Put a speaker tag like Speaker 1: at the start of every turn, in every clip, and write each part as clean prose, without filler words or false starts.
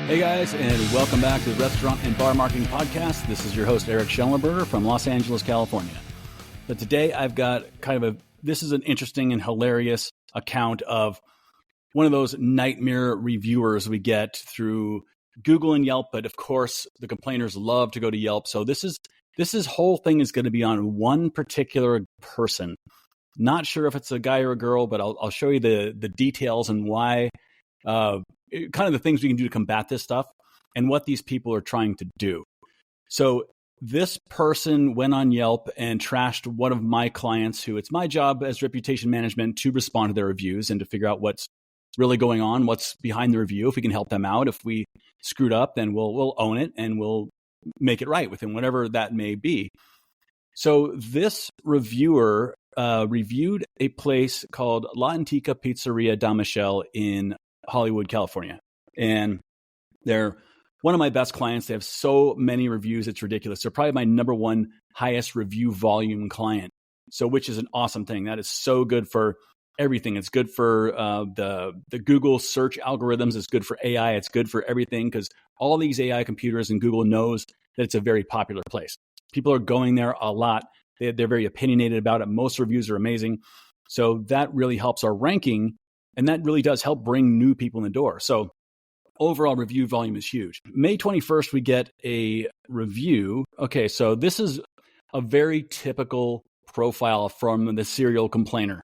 Speaker 1: Hey guys, and welcome back to the Restaurant and Bar Marketing Podcast. This is your host, Erik Shellenberger from Los Angeles, California. But today I've got this is an interesting and hilarious account of one of those nightmare reviewers we get through Google and Yelp. But of course, the complainers love to go to Yelp. So this whole thing is going to be on one particular person. Not sure if it's a guy or a girl, but I'll show you the details and why, kind of the things we can do to combat this stuff and what these people are trying to do. So this person went on Yelp and trashed one of my clients who it's my job as reputation management to respond to their reviews and to figure out what's really going on, what's behind the review. If we can help them out, if we screwed up, then we'll own it and we'll make it right within whatever that may be. So this reviewer reviewed a place called Antica Pizzeria de Michele in Hollywood, California. And they're one of my best clients. They have so many reviews, it's ridiculous. They're probably my number one highest review volume client. So, which is an awesome thing. That is so good for everything. It's good for the Google search algorithms. It's good for AI. It's good for everything because all these AI computers and Google knows that it's a very popular place. People are going there a lot. They're very opinionated about it. Most reviews are amazing. So that really helps our ranking. And that really does help bring new people in the door. So overall review volume is huge. May 21st, we get a review. Okay, so this is a very typical profile from the serial complainer.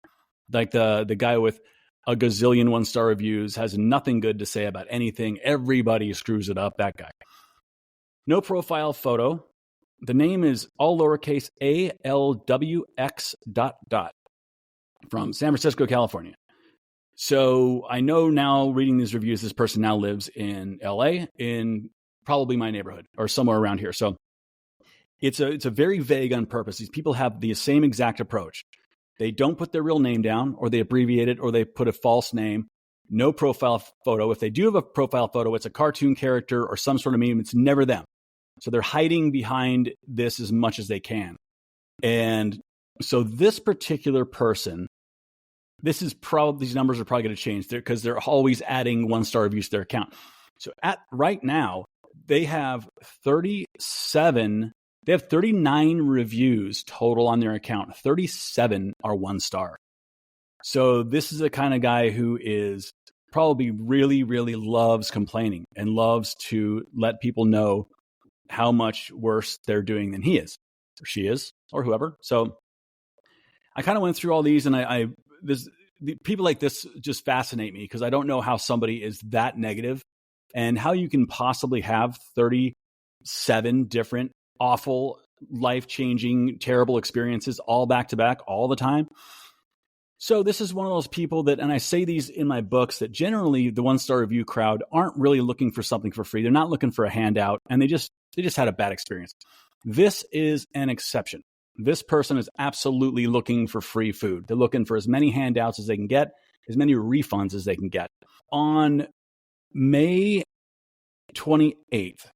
Speaker 1: Like the guy with a gazillion one-star reviews, has nothing good to say about anything. Everybody screws it up, that guy. No profile photo. The name is all lowercase ALWX ... from San Francisco, California. So I know now reading these reviews, this person now lives in LA in probably my neighborhood or somewhere around here. So it's a very vague on purpose. These people have the same exact approach. They don't put their real name down, or they abbreviate it, or they put a false name. No profile photo. If they do have a profile photo, it's a cartoon character or some sort of meme. It's never them. So they're hiding behind this as much as they can. And so this particular person, these numbers are probably going to change because they're always adding one-star reviews to their account. So right now, they have 39 reviews total on their account. 37 are one star. So this is the kind of guy who is probably really, really loves complaining and loves to let people know how much worse they're doing than he is, or she is, or whoever. So I kind of went through all these, and people like this just fascinate me because I don't know how somebody is that negative and how you can possibly have 37 different awful, life-changing, terrible experiences all back to back all the time. So this is one of those people that, and I say these in my books, that generally the one-star review crowd aren't really looking for something for free. They're not looking for a handout, and they just had a bad experience. This is an exception. This person is absolutely looking for free food. They're looking for as many handouts as they can get, as many refunds as they can get. On May 28th,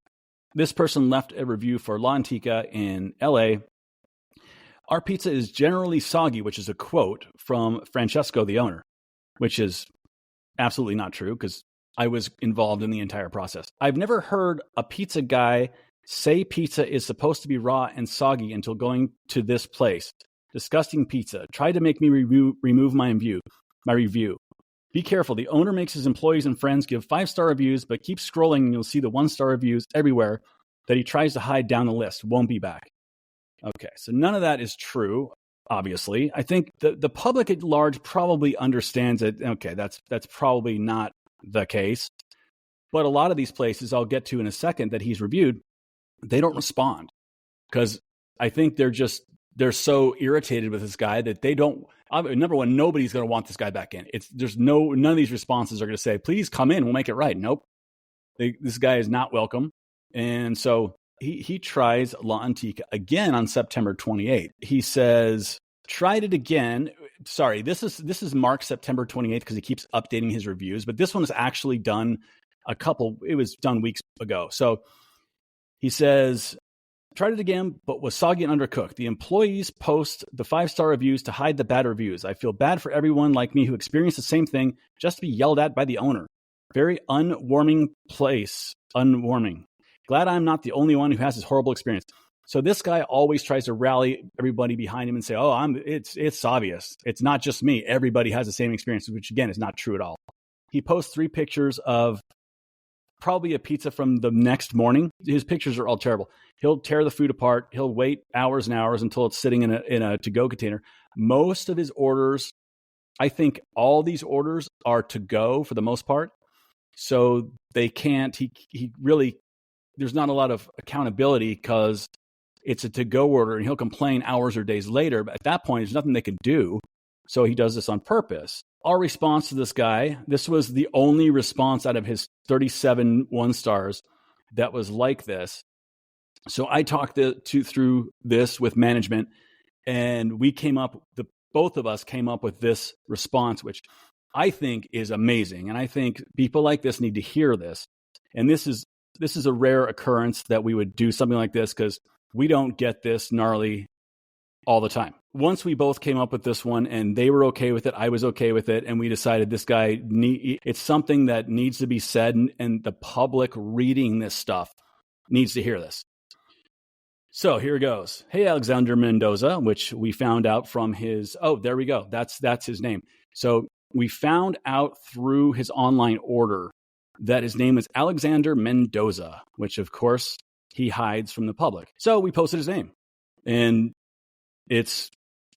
Speaker 1: this person left a review for La Antica in LA. Our pizza is generally soggy, which is a quote from Francesco, the owner, which is absolutely not true because I was involved in the entire process. I've never heard a pizza guy say pizza is supposed to be raw and soggy until going to this place. Disgusting pizza. Tried to make me remove my review. Be careful. The owner makes his employees and friends give 5-star reviews, but keep scrolling and you'll see the 1-star reviews everywhere that he tries to hide down the list. Won't be back. Okay, so none of that is true, obviously. I think the public at large probably understands it. Okay, that's probably not the case. But a lot of these places I'll get to in a second that he's reviewed, they don't respond because I think they're so irritated with this guy that they don't. Number one, nobody's going to want this guy back in. None of these responses are going to say, please come in, we'll make it right. Nope. This guy is not welcome. And so he tries La Antica again on September 28th. He says, tried it again. Sorry, this is marked September 28th because he keeps updating his reviews, but this one is actually done it was done weeks ago. So he says, tried it again, but was soggy and undercooked. The employees post the 5-star reviews to hide the bad reviews. I feel bad for everyone like me who experienced the same thing just to be yelled at by the owner. Very unwarming place. Unwarming. Glad I'm not the only one who has this horrible experience. So this guy always tries to rally everybody behind him and say, "Oh, it's obvious. It's not just me. Everybody has the same experience," which again is not true at all. He posts 3 pictures of probably a pizza from the next morning. His pictures are all terrible. He'll tear the food apart. He'll wait hours and hours until it's sitting in a to-go container. Most of his orders, I think all these orders are to go for the most part. So they can't, he really, there's not a lot of accountability because it's a to-go order and he'll complain hours or days later. But at that point, there's nothing they can do. So he does this on purpose. Our response to this guy, this was the only response out of his 37 1-stars that was like this. So I talked through this with management, and we both of us came up with this response, which I think is amazing. And I think people like this need to hear this. And this is a rare occurrence that we would do something like this because we don't get this gnarly all the time. Once we both came up with this one and they were okay with it, I was okay with it, and we decided this guy, it's something that needs to be said, and the public reading this stuff needs to hear this. So here it goes. Hey, Alexander Mendoza, which we found out from his, there we go. That's his name. So we found out through his online order that his name is Alexander Mendoza, which of course he hides from the public. So we posted his name, and it's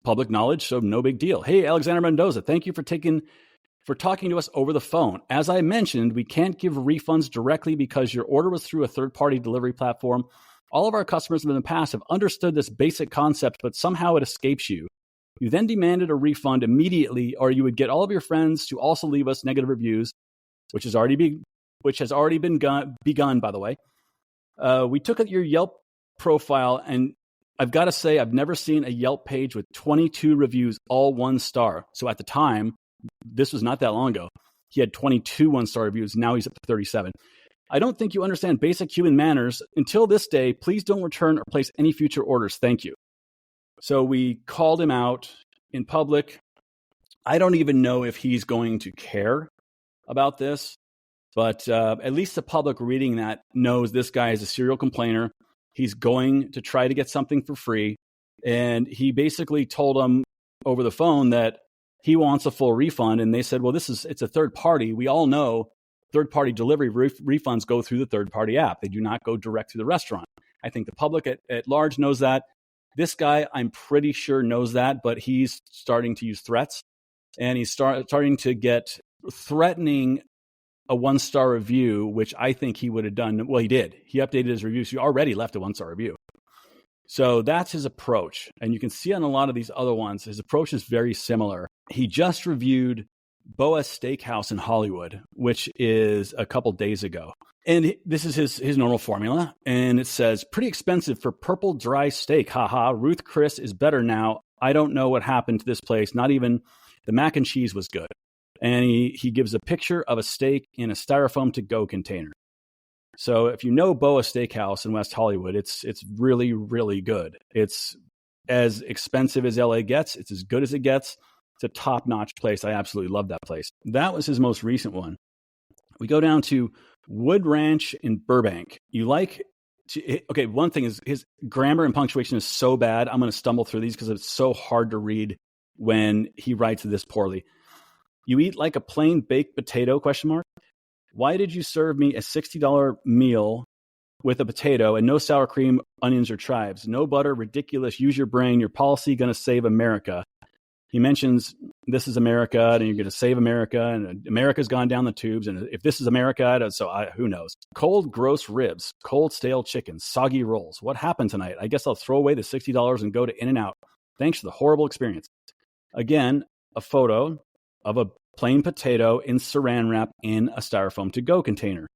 Speaker 1: public knowledge, so no big deal. Hey, Alexander Mendoza, thank you for talking to us over the phone. As I mentioned, we can't give refunds directly because your order was through a third-party delivery platform. All of our customers in the past have understood this basic concept, but somehow it escapes you. You then demanded a refund immediately, or you would get all of your friends to also leave us negative reviews, which has already begun, by the way. We took at your Yelp profile, and I've got to say, I've never seen a Yelp page with 22 reviews, all 1-star. So at the time, this was not that long ago, he had 22 1-star reviews. Now he's up to 37. I don't think you understand basic human manners. Until this day, please don't return or place any future orders. Thank you. So we called him out in public. I don't even know if he's going to care about this, but at least the public reading that knows this guy is a serial complainer. He's going to try to get something for free. And he basically told them over the phone that he wants a full refund. And they said, well, it's a third party. We all know third-party delivery refunds go through the third-party app. They do not go direct to the restaurant. I think the public at large knows that. This guy, I'm pretty sure, knows that, but he's starting to use threats. And he's starting to get threatening a 1-star review, which I think he would have done. Well, he did. He updated his reviews. He already left a 1-star review. So that's his approach. And you can see on a lot of these other ones, his approach is very similar. He just reviewed Boa Steakhouse in Hollywood, which is a couple days ago. And this is his normal formula. And it says, pretty expensive for purple dry steak. Haha, Ruth Chris is better now. I don't know what happened to this place. Not even the mac and cheese was good. And he gives a picture of a steak in a styrofoam to-go container. So if you know Boa Steakhouse in West Hollywood, it's really, really good. It's as expensive as LA gets. It's as good as it gets. It's a top-notch place. I absolutely love that place. That was his most recent one. We go down to Wood Ranch in Burbank. One thing is his grammar and punctuation is so bad. I'm going to stumble through these because it's so hard to read when he writes this poorly. You eat like a plain baked potato, ? Why did you serve me a $60 meal with a potato and no sour cream, onions, or chives? No butter, ridiculous. Use your brain. Your policy going to save America. He mentions this is America and you're going to save America and America's gone down the tubes. And if this is America, who knows? Cold, gross ribs, cold, stale chicken, soggy rolls. What happened tonight? I guess I'll throw away the $60 and go to In-N-Out. Thanks for the horrible experience. Again, a photo of a plain potato in saran wrap in a styrofoam to-go container.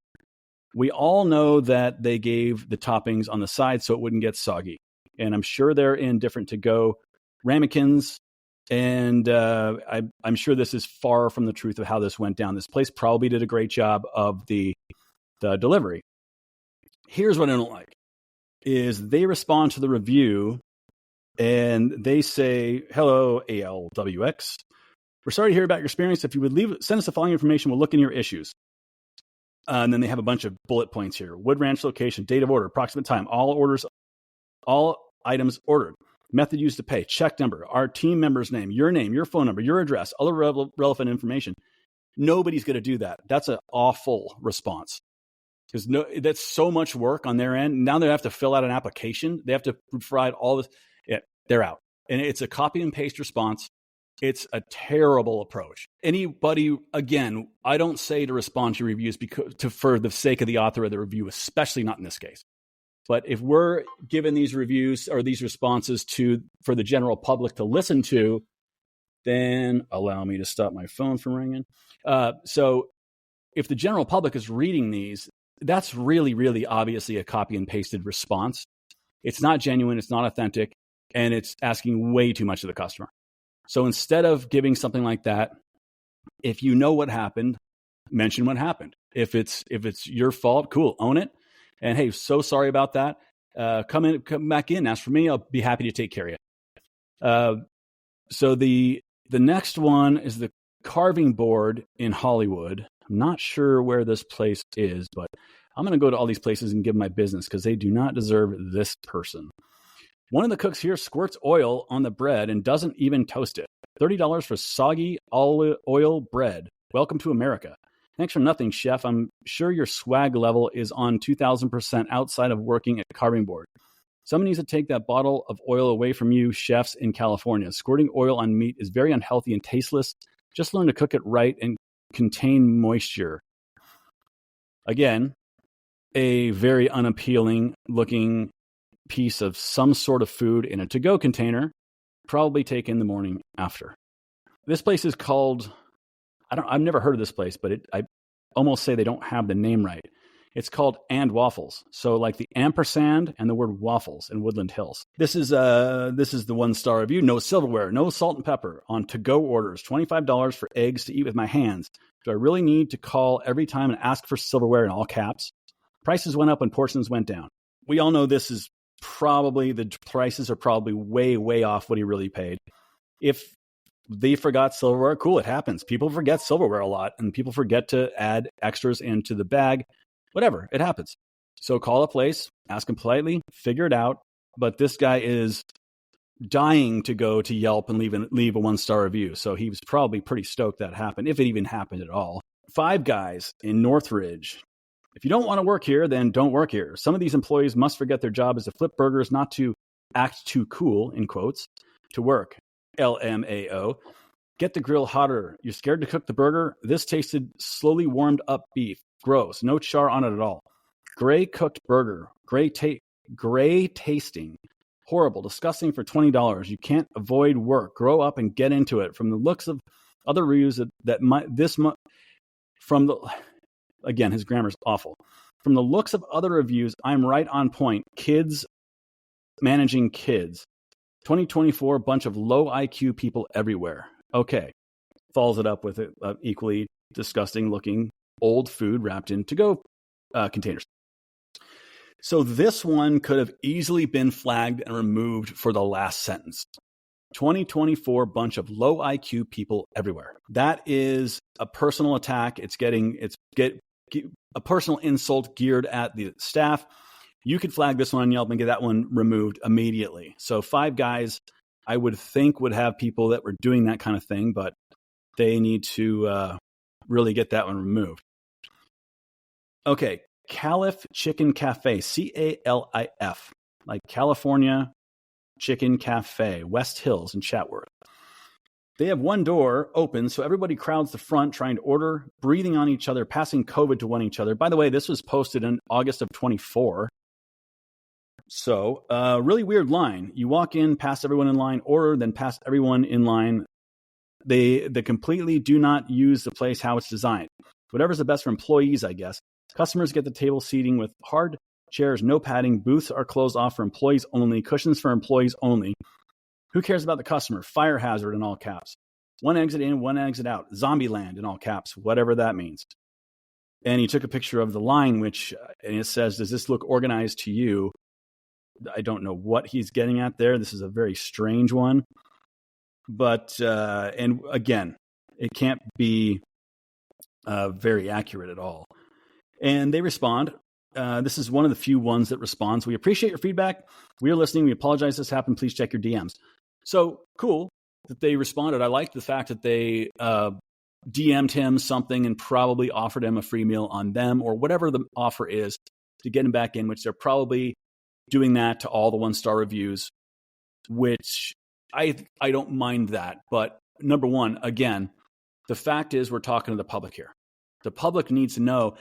Speaker 1: We all know that they gave the toppings on the side so it wouldn't get soggy. And I'm sure they're in different to-go ramekins. And I'm sure this is far from the truth of how this went down. This place probably did a great job of the delivery. Here's what I don't like, is they respond to the review and they say, hello, ALWX. We're sorry to hear about your experience. If you would send us the following information, we'll look into your issues. And then they have a bunch of bullet points here. Wood Ranch location, date of order, approximate time, all items ordered, method used to pay, check number, our team member's name, your phone number, your address, other relevant information. Nobody's going to do that. That's an awful response because that's so much work on their end. Now they have to fill out an application. They have to provide all this. Yeah, they're out. And it's a copy and paste response. It's a terrible approach. Anybody, again, I don't say to respond to reviews for the sake of the author of the review, especially not in this case. But if we're given these reviews or these responses for the general public to listen to, then allow me to stop my phone from ringing. So if the general public is reading these, that's really, really obviously a copy and pasted response. It's not genuine. It's not authentic. And it's asking way too much of the customer. So instead of giving something like that, if you know what happened, mention what happened. If it's your fault, cool, own it. And hey, so sorry about that. Come back in, ask for me. I'll be happy to take care of you. So the next one is the carving board in Hollywood. I'm not sure where this place is, but I'm going to go to all these places and give my business because they do not deserve this person. One of the cooks here squirts oil on the bread and doesn't even toast it. $30 for soggy oil bread. Welcome to America. Thanks for nothing, chef. I'm sure your swag level is on 2,000% outside of working at carving board. Someone needs to take that bottle of oil away from you chefs in California. Squirting oil on meat is very unhealthy and tasteless. Just learn to cook it right and contain moisture. Again, a very unappealing looking piece of some sort of food in a to-go container, probably taken the morning after. This place is called, I've never heard of this place, but I almost say they don't have the name right. It's called And Waffles. So like the ampersand and the word waffles in Woodland Hills. This is the 1-star review. No silverware, no salt and pepper on to-go orders. $25 for eggs to eat with my hands. Do I really need to call every time and ask for silverware in all caps? Prices went up and portions went down. We all know this is probably, the prices are probably way, way off what he really paid. If they forgot silverware, cool, it happens. People forget silverware a lot and people forget to add extras into the bag. Whatever, it happens. So call a place, ask them politely, figure it out. But this guy is dying to go to Yelp and leave a 1-star review. So he was probably pretty stoked that happened, if it even happened at all. Five Guys in Northridge. If you don't want to work here, then don't work here. Some of these employees must forget their job is to flip burgers, not to act too cool, in quotes, to work. LMAO. Get the grill hotter. You're scared to cook the burger? This tasted slowly warmed up beef. Gross. No char on it at all. Gray cooked burger. Gray tasting. Horrible. Disgusting for $20. You can't avoid work. Grow up and get into it. From the looks of other reviews again, his grammar's awful. From the looks of other reviews, I'm right on point. Kids managing kids. 2024, bunch of low IQ people everywhere. Okay. Follows it up with equally disgusting looking old food wrapped in to-go containers. So this one could have easily been flagged and removed for the last sentence. 2024, bunch of low IQ people everywhere. That is a personal attack. It's a personal insult geared at the staff. You could flag this one on Yelp and get that one removed immediately. So Five Guys, I would think, would have people that were doing that kind of thing, but they need to really get that one removed. Okay, Calif Chicken Cafe, CALIF, like California Chicken Cafe, West Hills in Chatworth. They have one door open, so everybody crowds the front trying to order, breathing on each other, passing COVID to one each other. By the way, this was posted in August of 24. So, really weird line. You walk in, past everyone in line, order, then past everyone in line. They completely do not use the place how it's designed. Whatever's the best for employees, I guess. Customers get the table seating with hard chairs, no padding. Booths are closed off for employees only. Cushions for employees only. Who cares about the customer? Fire hazard in all caps. One exit in, one exit out. Zombie land in all caps, whatever that means. And he took a picture of the line, and it says, does this look organized to you? I don't know what he's getting at there. This is a very strange one. But, and again, it can't be very accurate at all. And they respond. This is one of the few ones that responds. We appreciate your feedback. We are listening. We apologize this happened. Please check your DMs. So cool that they responded. I like the fact that they DM'd him something and probably offered him a free meal on them or whatever the offer is to get him back in, which they're probably doing that to all the 1-star reviews, which I don't mind that. But number one, again, the fact is we're talking to the public here. The public needs to know,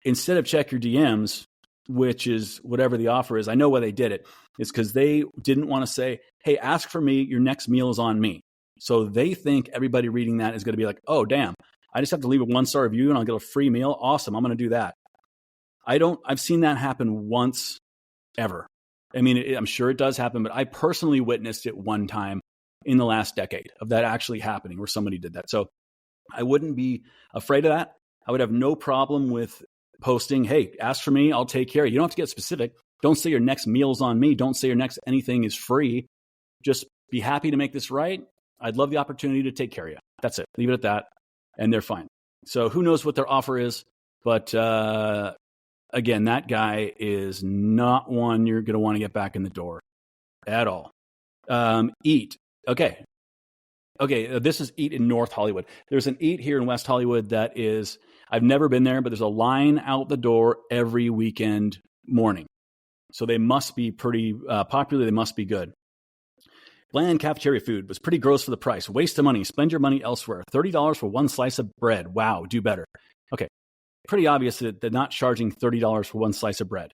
Speaker 1: instead of check your DMs, which is whatever the offer is, I know why they did it. It's because they didn't want to say, hey, ask for me, your next meal is on me. So they think everybody reading that is going to be like, oh, damn, I just have to leave a 1-star review and I'll get a free meal. Awesome, I'm going to do that. I've seen that happen once ever. I mean, I'm sure it does happen, but I personally witnessed it one time in the last decade of that actually happening where somebody did that. So I wouldn't be afraid of that. I would have no problem with posting, hey, ask for me, I'll take care of you. You don't have to get specific. Don't say your next meal's on me. Don't say your next anything is free. Just be happy to make this right. I'd love the opportunity to take care of you. That's it. Leave it at that. And they're fine. So who knows what their offer is. But again, that guy is not one you're going to want to get back in the door at all. Eat. Okay. This is Eat in North Hollywood. There's an Eat here in West Hollywood that is, I've never been there, but there's a line out the door every weekend morning. So they must be pretty popular. They must be good. Bland cafeteria food was pretty gross for the price. Waste of money. Spend your money elsewhere. $30 for one slice of bread. Wow, do better. Okay, pretty obvious that they're not charging $30 for one slice of bread.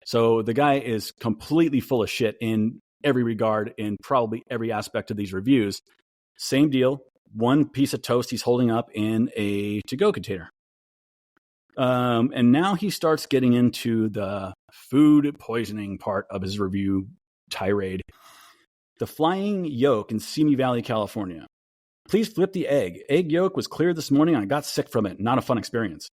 Speaker 1: So the guy is completely full of shit in every regard, in probably every aspect of these reviews. Same deal. One piece of toast he's holding up in a to-go container. And now he starts getting into the food poisoning part of his review tirade. The flying yolk in Simi Valley, California. Please flip the egg. Egg yolk was cleared this morning and I got sick from it. Not a fun experience.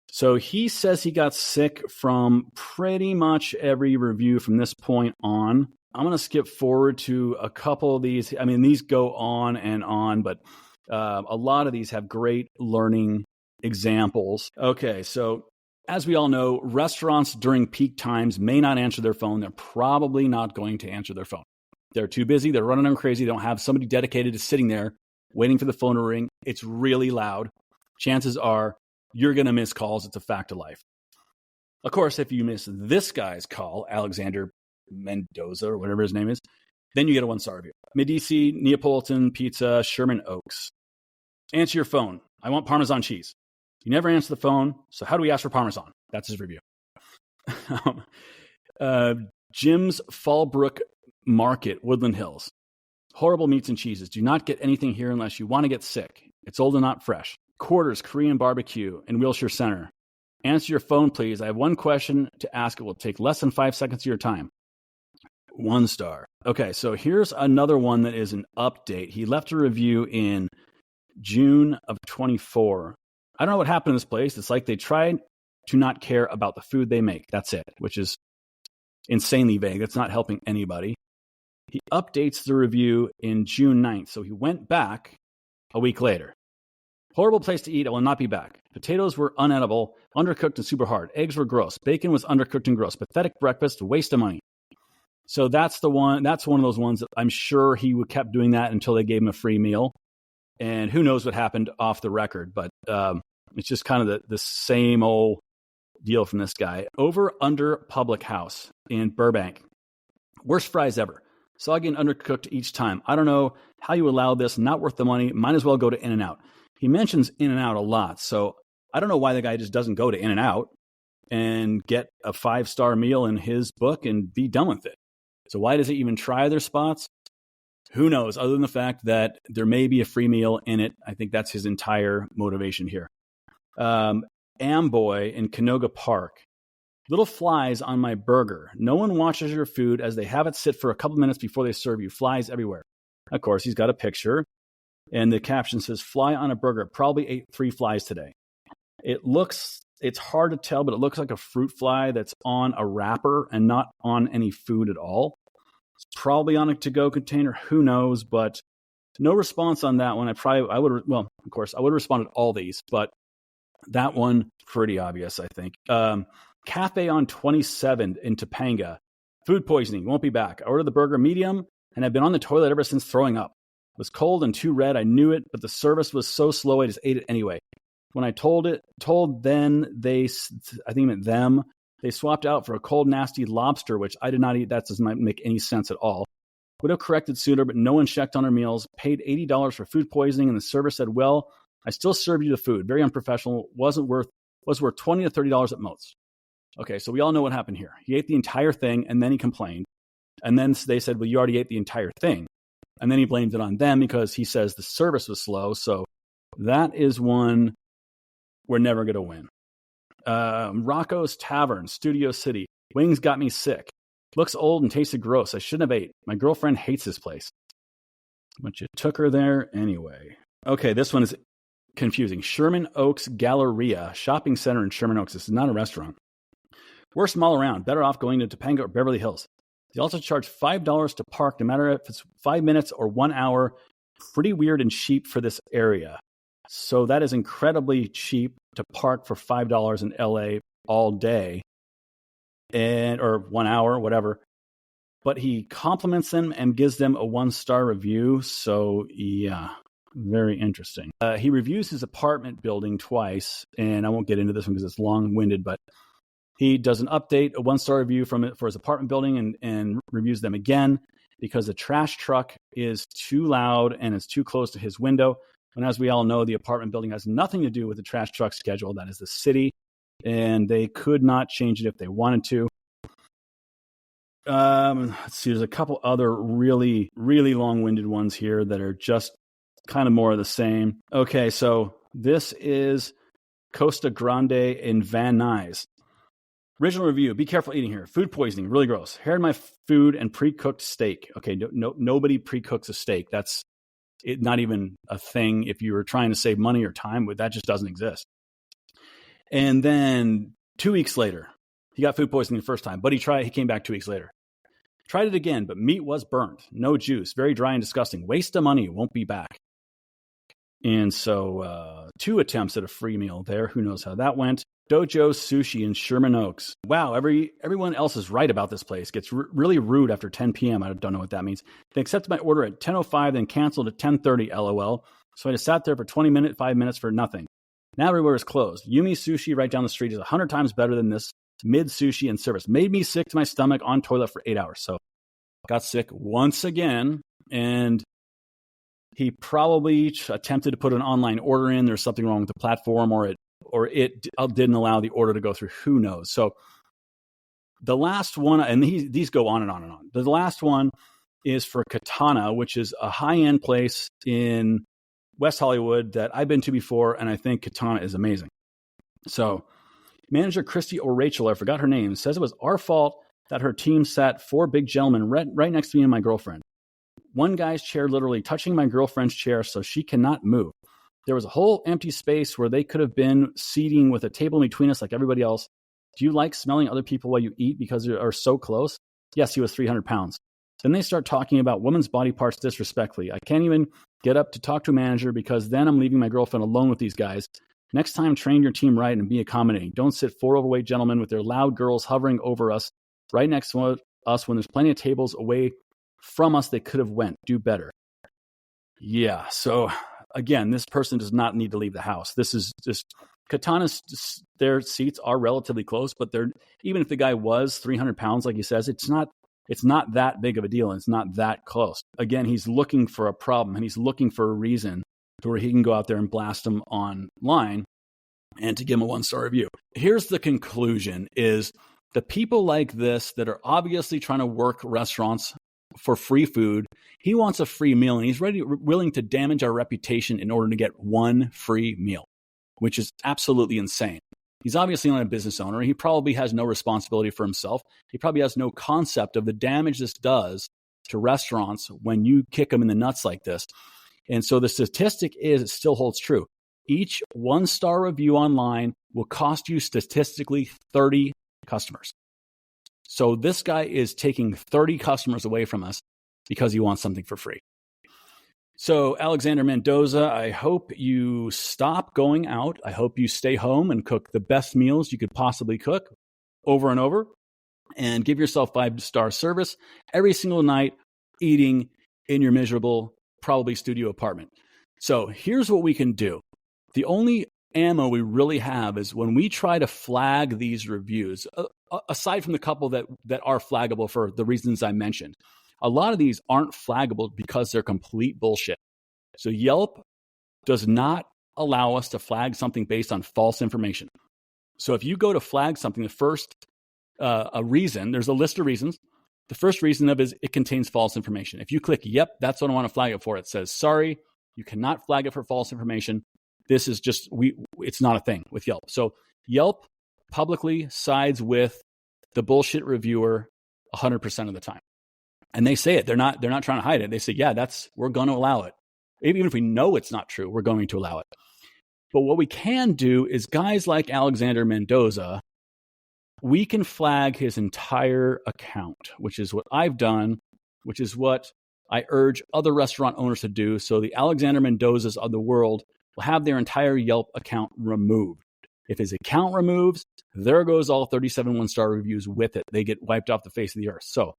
Speaker 1: So he says he got sick from pretty much every review from this point on. I'm going to skip forward to a couple of these. I mean, these go on, but a lot of these have great learning examples. Okay, so as we all know, restaurants during peak times may not answer their phone. They're probably not going to answer their phone. They're too busy. They're running them crazy. They don't have somebody dedicated to sitting there waiting for the phone to ring. It's really loud. Chances are you're going to miss calls. It's a fact of life. Of course, if you miss this guy's call, Alexander Mendoza or whatever his name is, then you get a 1-star review. Medici, Neapolitan Pizza, Sherman Oaks. Answer your phone. I want Parmesan cheese. You never answer the phone, so how do we ask for Parmesan? That's his review. Jim's Fallbrook Market, Woodland Hills. Horrible meats and cheeses. Do not get anything here unless you want to get sick. It's old and not fresh. Quarters Korean Barbecue in Wilshire Center. Answer your phone, please. I have one question to ask. It will take less than 5 seconds of your time. 1 star. Okay, so here's another one that is an update. He left a review in June of 24. I don't know what happened in this place. It's like they tried to not care about the food they make. That's it, which is insanely vague. That's not helping anybody. He updates the review in June 9th. So he went back a week later. Horrible place to eat. I will not be back. Potatoes were unedible, undercooked and super hard. Eggs were gross. Bacon was undercooked and gross. Pathetic breakfast, waste of money. So that's the one. That's one of those ones that I'm sure he kept doing that until they gave him a free meal. And who knows what happened off the record. But it's just kind of the same old deal from this guy. Over Under Public House in Burbank. Worst fries ever. Soggy and undercooked each time. I don't know how you allow this. Not worth the money. Might as well go to In-N-Out. He mentions In-N-Out a lot. So I don't know why the guy just doesn't go to In-N-Out and get a 5-star meal in his book and be done with it. So why does he even try their spots? Who knows? Other than the fact that there may be a free meal in it. I think that's his entire motivation here. Amboy in Canoga Park. Little flies on my burger. No one watches your food as they have it sit for a couple minutes before they serve you. Flies everywhere. Of course, he's got a picture. And the caption says, fly on a burger. Probably ate 3 flies today. It's hard to tell, but it looks like a fruit fly that's on a wrapper and not on any food at all. It's probably on a to-go container. Who knows? But no response on that one. I would have responded to all these, but That one, pretty obvious, I think. Cafe on 27 in Topanga. Food poisoning, won't be back. I ordered the burger medium, and I've been on the toilet ever since throwing up. It was cold and too red. I knew it, but the service was so slow, I just ate it anyway. When I told then they, I think it meant them, they swapped out for a cold, nasty lobster, which I did not eat. That doesn't make any sense at all. Would have corrected sooner, but no one checked on our meals. Paid $80 for food poisoning, and the server said, well, I still served you the food. Very unprofessional. Was worth $20 to $30 at most. Okay, so we all know what happened here. He ate the entire thing, and then he complained. And then they said, well, you already ate the entire thing. And then he blamed it on them because he says the service was slow. So that is one we're never going to win. Rocco's Tavern, Studio City. Wings got me sick. Looks old and tasted gross. I shouldn't have ate. My girlfriend hates this place. But you took her there anyway. Okay, this one is confusing. Sherman Oaks Galleria, shopping center in Sherman Oaks. This is not a restaurant. Worst mall around. Better off going to Topanga or Beverly Hills. They also charge $5 to park, no matter if it's 5 minutes or 1 hour. Pretty weird and cheap for this area. So that is incredibly cheap to park for $5 in LA all day, or 1 hour, whatever. But he compliments them and gives them a 1-star review. So yeah, very interesting. He reviews his apartment building twice, and I won't get into this one because it's long-winded, but he does an update, a 1-star review for his apartment building, and reviews them again because the trash truck is too loud and it's too close to his window. And as we all know, the apartment building has nothing to do with the trash truck schedule. That is the city, and they could not change it if they wanted to. Let's see, there's a couple other really, really long-winded ones here that are just kind of more of the same. Okay, so this is Costa Grande in Van Nuys. Original review, be careful eating here. Food poisoning, really gross. Hair in my food and pre-cooked steak. Okay, nobody pre-cooks a steak. That's not even a thing if you were trying to save money or time. That just doesn't exist. And then 2 weeks later, he got food poisoning the first time, but he came back 2 weeks later. Tried it again, but meat was burnt. No juice, very dry and disgusting. Waste of money, won't be back. And so 2 attempts at a free meal there. Who knows how that went. Dojo Sushi in Sherman Oaks. Wow, everyone else is right about this place. Gets really rude after 10 p.m. I don't know what that means. They accepted my order at 10:05, then canceled at 10:30, LOL. So I just sat there for 5 minutes for nothing. Now everywhere is closed. Yumi Sushi right down the street is 100 times better than this mid sushi and service. Made me sick to my stomach on toilet for 8 hours. So got sick once again, and he probably attempted to put an online order in. There's something wrong with the platform, or it didn't allow the order to go through. Who knows? So the last one, and these go on and on and on. The last one is for Katana, which is a high-end place in West Hollywood that I've been to before, and I think Katana is amazing. So manager Christy or Rachel, I forgot her name, says it was our fault that her team sat 4 big gentlemen right next to me and my girlfriend. One guy's chair literally touching my girlfriend's chair so she cannot move. There was a whole empty space where they could have been seating with a table in between us like everybody else. Do you like smelling other people while you eat because they are so close? Yes, he was 300 pounds. Then they start talking about women's body parts disrespectfully. I can't even get up to talk to a manager because then I'm leaving my girlfriend alone with these guys. Next time, train your team right and be accommodating. Don't sit 4 overweight gentlemen with their loud girls hovering over us right next to us when there's plenty of tables away from us they could have went. Do better. Yeah, so again, this person does not need to leave the house. This is just Katana's, their seats are relatively close, but they're, even if the guy was 300 pounds, like he says, it's not that big of a deal, and it's not that close. Again, he's looking for a problem, and he's looking for a reason to where he can go out there and blast them online and to give him a 1-star review. Here's the conclusion is the people like this that are obviously trying to work restaurants for free food, he wants a free meal, and he's willing to damage our reputation in order to get 1 free meal, which is absolutely insane. He's obviously not a business owner. He probably has no responsibility for himself. He probably has no concept of the damage this does to restaurants when you kick them in the nuts like this. And so the statistic is, it still holds true. Each 1-star review online will cost you statistically 30 customers. So this guy is taking 30 customers away from us because he wants something for free. So, Alexander Mendoza, I hope you stop going out. I hope you stay home and cook the best meals you could possibly cook over and over, and give yourself 5-star service every single night, eating in your miserable, probably studio apartment. So here's what we can do. The only ammo we really have is when we try to flag these reviews, aside from the couple that are flaggable for the reasons I mentioned. A lot of these aren't flaggable because they're complete bullshit. So Yelp does not allow us to flag something based on false information. So if you go to flag something, the first a reason, there's a list of reasons. The first reason of is it contains false information. If you click, yep, that's what I want to flag it for, it says, sorry, you cannot flag it for false information. This is just, it's not a thing with Yelp. So Yelp publicly sides with the bullshit reviewer 100% of the time. And they say it. They're not trying to hide it. They say, yeah, we're going to allow it. Even if we know it's not true, we're going to allow it. But what we can do is guys like Alexander Mendoza, we can flag his entire account, which is what I've done, which is what I urge other restaurant owners to do. So the Alexander Mendozas of the world will have their entire Yelp account removed. If his account removes, there goes all 37 one-star reviews with it. They get wiped off the face of the earth. So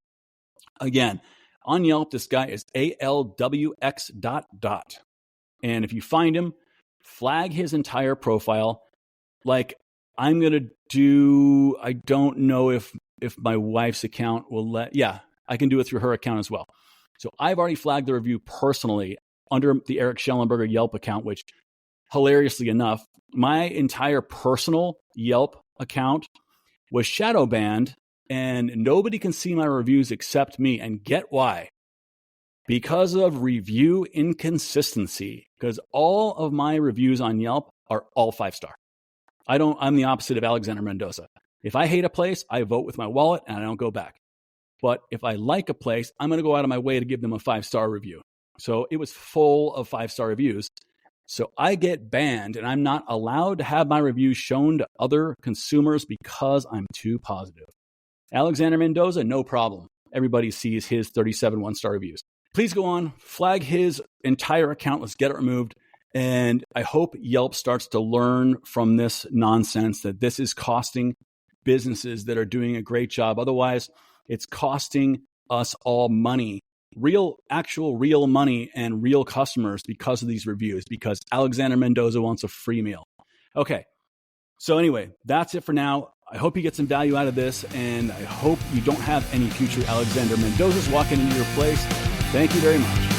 Speaker 1: again, on Yelp, this guy is ALWX ... And if you find him, flag his entire profile. Like I'm going to do, I don't know if my wife's account will let, yeah, I can do it through her account as well. So I've already flagged the review personally under the Erik Shellenberger Yelp account, which hilariously enough, my entire personal Yelp account was shadow banned and nobody can see my reviews except me. And get why? Because of review inconsistency. Because all of my reviews on Yelp are all 5-star. I'm the opposite of Alexander Mendoza. If I hate a place, I vote with my wallet and I don't go back. But if I like a place, I'm going to go out of my way to give them a 5-star review. So it was full of 5-star reviews. So I get banned and I'm not allowed to have my reviews shown to other consumers because I'm too positive. Alexander Mendoza, no problem. Everybody sees his 37 one-star reviews. Please go on, flag his entire account. Let's get it removed. And I hope Yelp starts to learn from this nonsense that this is costing businesses that are doing a great job. Otherwise, it's costing us all money, actual real money and real customers because of these reviews, because Alexander Mendoza wants a free meal. Okay. So anyway, that's it for now. I hope you get some value out of this, and I hope you don't have any future Alexander Mendozas walking into your place. Thank you very much.